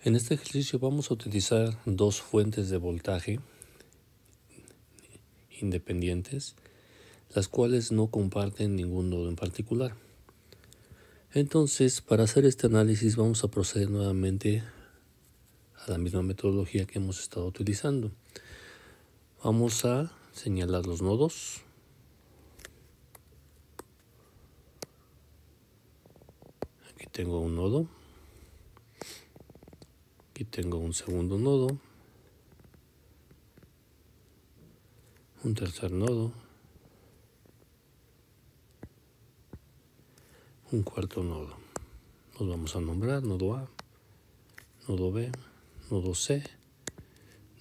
En este ejercicio vamos a utilizar dos fuentes de voltaje independientes, las cuales no comparten ningún nodo en particular. Entonces, para hacer este análisis vamos a proceder nuevamente a la misma metodología que hemos estado utilizando. Vamos a señalar los nodos. Aquí tengo un nodo. Aquí tengo un segundo nodo. Un tercer nodo. Un cuarto nodo. Los vamos a nombrar nodo A, nodo B, nodo C,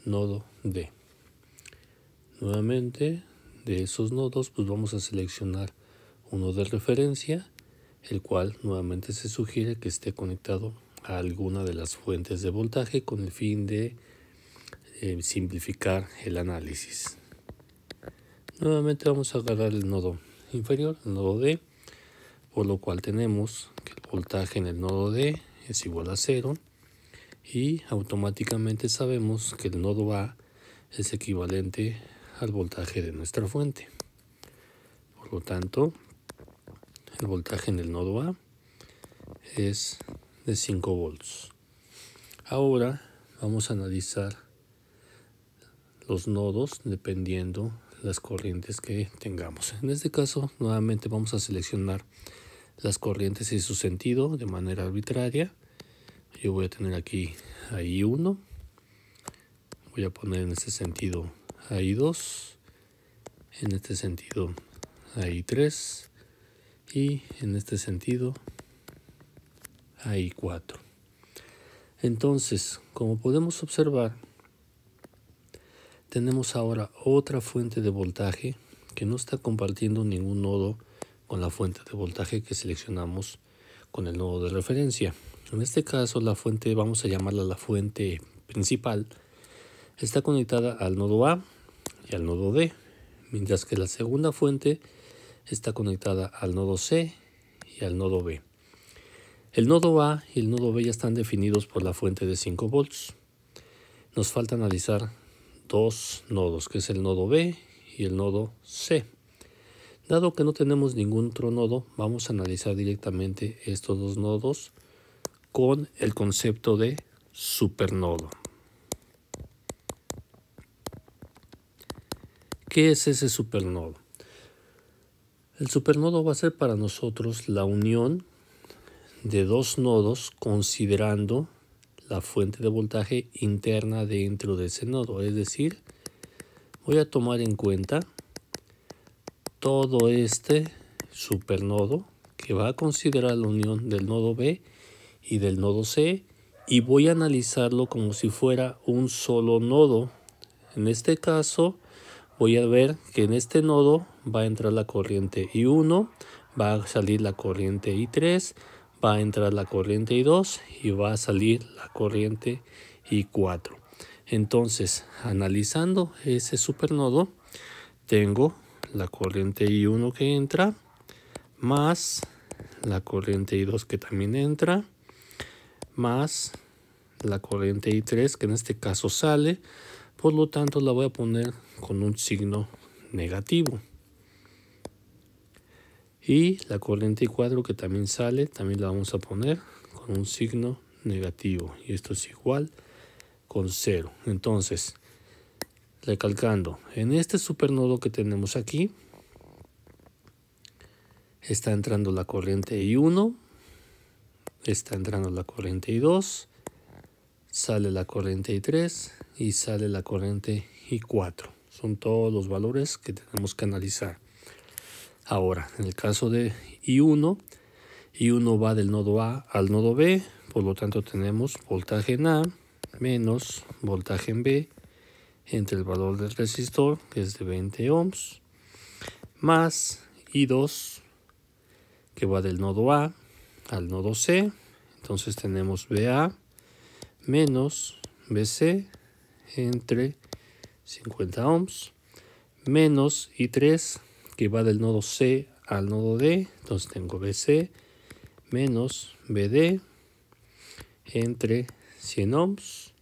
nodo D. Nuevamente, de esos nodos, pues vamos a seleccionar uno de referencia, el cual nuevamente se sugiere que esté conectado a alguna de las fuentes de voltaje con el fin de simplificar el análisis. Nuevamente vamos a agarrar el nodo inferior, el nodo D, por lo cual tenemos que el voltaje en el nodo D es igual a 0 y automáticamente sabemos que el nodo A es equivalente al voltaje de nuestra fuente. Por lo tanto, el voltaje en el nodo A es de 5 volts. Ahora vamos a analizar los nodos dependiendo las corrientes que tengamos. En este caso, nuevamente vamos a seleccionar las corrientes y su sentido de manera arbitraria. Yo voy a tener aquí a I1, voy a poner en este sentido a I2, en este sentido a I3 y en este sentido a I4. Entonces, como podemos observar, tenemos ahora otra fuente de voltaje que no está compartiendo ningún nodo con la fuente de voltaje que seleccionamos con el nodo de referencia. En este caso, la fuente, vamos a llamarla la fuente principal, está conectada al nodo A y al nodo D, mientras que la segunda fuente está conectada al nodo C y al nodo B. El nodo A y el nodo B ya están definidos por la fuente de 5 volts. Nos falta analizar dos nodos, que es el nodo B y el nodo C. Dado que no tenemos ningún otro nodo, vamos a analizar directamente estos dos nodos con el concepto de supernodo. ¿Qué es ese supernodo? El supernodo va a ser para nosotros la unión de dos nodos considerando la fuente de voltaje interna dentro de ese nodo. Es decir, voy a tomar en cuenta todo este supernodo que va a considerar la unión del nodo B y del nodo C y voy a analizarlo como si fuera un solo nodo. En este caso voy a ver que en este nodo va a entrar la corriente I1, va a salir la corriente I3, va a entrar la corriente I2 y va a salir la corriente I4. Entonces, analizando ese supernodo, tengo la corriente I1 que entra, más la corriente I2 que también entra, más la corriente I3 que en este caso sale, por lo tanto la voy a poner con un signo negativo. Y la corriente I4 que también sale, también la vamos a poner con un signo negativo. Y esto es igual con 0. Entonces, recalcando, en este supernodo que tenemos aquí, está entrando la corriente I1, está entrando la corriente I2, sale la corriente I3 y sale la corriente I4. Son todos los valores que tenemos que analizar. Ahora, en el caso de I1, I1 va del nodo A al nodo B, por lo tanto tenemos voltaje en A menos voltaje en B entre el valor del resistor, que es de 20 ohms, más I2, que va del nodo A al nodo C. Entonces tenemos BA menos BC entre 50 ohms, menos I3, que va del nodo C al nodo D. Entonces tengo BC menos BD entre 100 ohms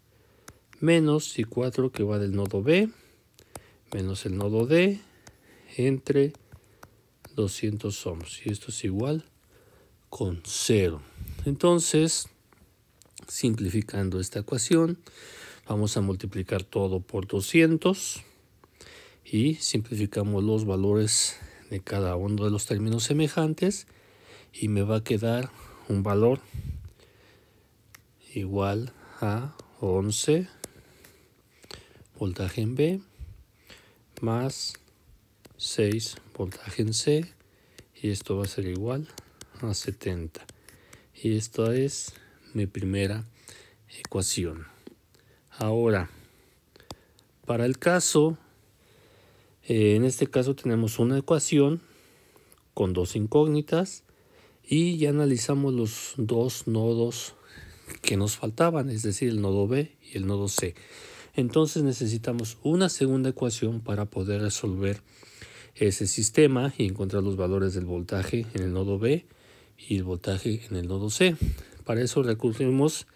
menos I4 que va del nodo B menos el nodo D entre 200 ohms. Y esto es igual con 0. Entonces, simplificando esta ecuación, vamos a multiplicar todo por 200 y simplificamos los valores de cada uno de los términos semejantes y me va a quedar un valor igual a 11 voltaje en B más 6 voltaje en C, y esto va a ser igual a 70. Y esta es mi primera ecuación. Ahora, para el caso, en este caso tenemos una ecuación con dos incógnitas y ya analizamos los dos nodos que nos faltaban, es decir, el nodo B y el nodo C. Entonces necesitamos una segunda ecuación para poder resolver ese sistema y encontrar los valores del voltaje en el nodo B y el voltaje en el nodo C. Para eso recurrimos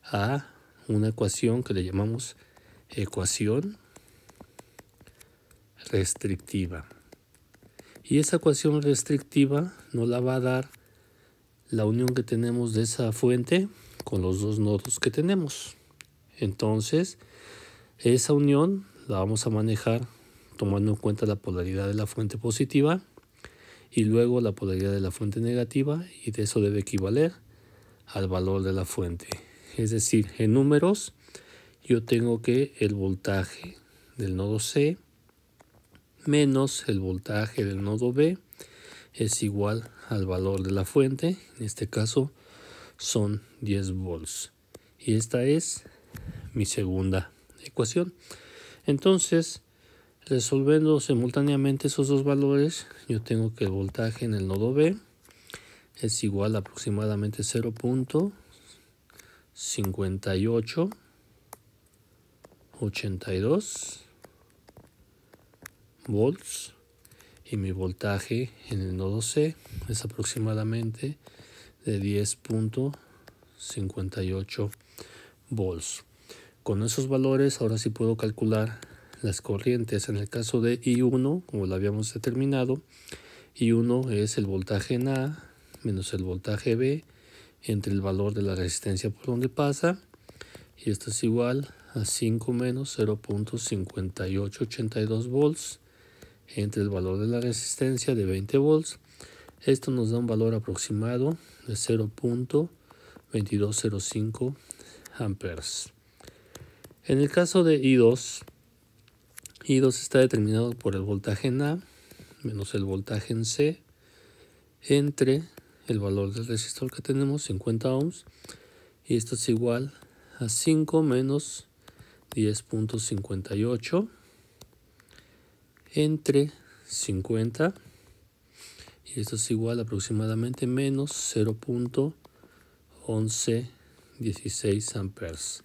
a una ecuación que le llamamos ecuación restrictiva. Y esa ecuación restrictiva nos la va a dar la unión que tenemos de esa fuente con los dos nodos que tenemos. Entonces, esa unión la vamos a manejar tomando en cuenta la polaridad de la fuente positiva y luego la polaridad de la fuente negativa, y de eso debe equivaler al valor de la fuente. Es decir, en números yo tengo que el voltaje del nodo C menos el voltaje del nodo B es igual al valor de la fuente. En este caso son 10 volts. Y esta es mi segunda ecuación. Entonces, resolviendo simultáneamente esos dos valores, yo tengo que el voltaje en el nodo B es igual a aproximadamente 0.5882 volts, y mi voltaje en el nodo C es aproximadamente de 10.58 volts. Con esos valores ahora sí puedo calcular las corrientes. En el caso de I1, como lo habíamos determinado, I1 es el voltaje en A menos el voltaje B entre el valor de la resistencia por donde pasa, y esto es igual a 5 menos 0.5882 volts entre el valor de la resistencia de 20 volts. Esto nos da un valor aproximado de 0.2205 amperes. En el caso de I2 está determinado por el voltaje en A menos el voltaje en C entre el valor del resistor que tenemos, 50 ohms, y esto es igual a 5 menos 10.58 entre 50, y esto es igual a aproximadamente menos 0.1116 amperes.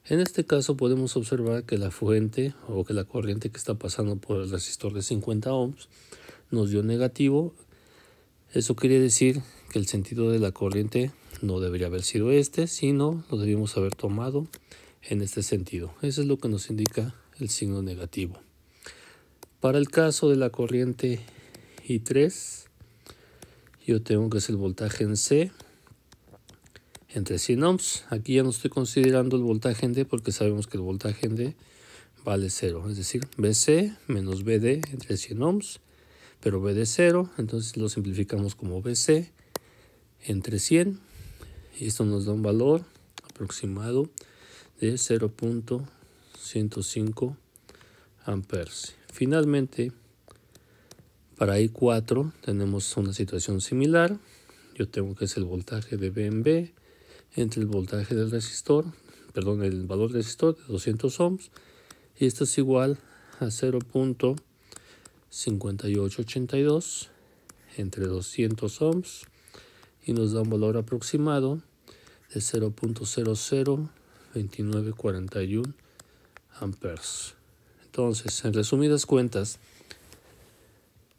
En este caso podemos observar que la fuente o que la corriente que está pasando por el resistor de 50 ohms nos dio negativo. Eso quiere decir que el sentido de la corriente no debería haber sido este, sino lo debimos haber tomado en este sentido. Eso es lo que nos indica el signo negativo. Para el caso de la corriente I3, yo tengo que es el voltaje en C entre 100 ohms. Aquí ya no estoy considerando el voltaje en D porque sabemos que el voltaje en D vale 0. Es decir, BC menos BD entre 100 ohms, pero BD 0. Entonces lo simplificamos como BC entre 100. Y esto nos da un valor aproximado de 0.105 amperes. Finalmente, para I4 tenemos una situación similar. Yo tengo que es el voltaje de B en B entre el voltaje del resistor, el valor del resistor de 200 ohms, y esto es igual a 0.5882 entre 200 ohms, y nos da un valor aproximado de 0.002941 amperes. Entonces, en resumidas cuentas,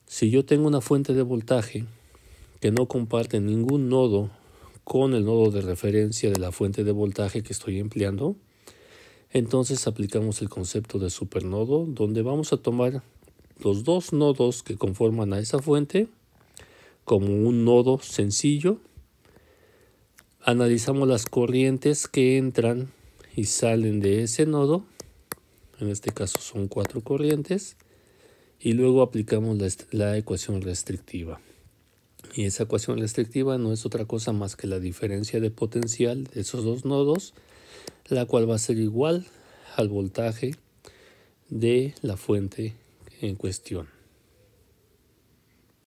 si yo tengo una fuente de voltaje que no comparte ningún nodo con el nodo de referencia de la fuente de voltaje que estoy empleando. Entonces aplicamos el concepto de supernodo, donde vamos a tomar los dos nodos que conforman a esa fuente como un nodo sencillo. Analizamos las corrientes que entran y salen de ese nodo. En este caso son 4 corrientes. Y luego aplicamos la ecuación restrictiva. Y esa ecuación restrictiva no es otra cosa más que la diferencia de potencial de esos dos nodos, la cual va a ser igual al voltaje de la fuente en cuestión.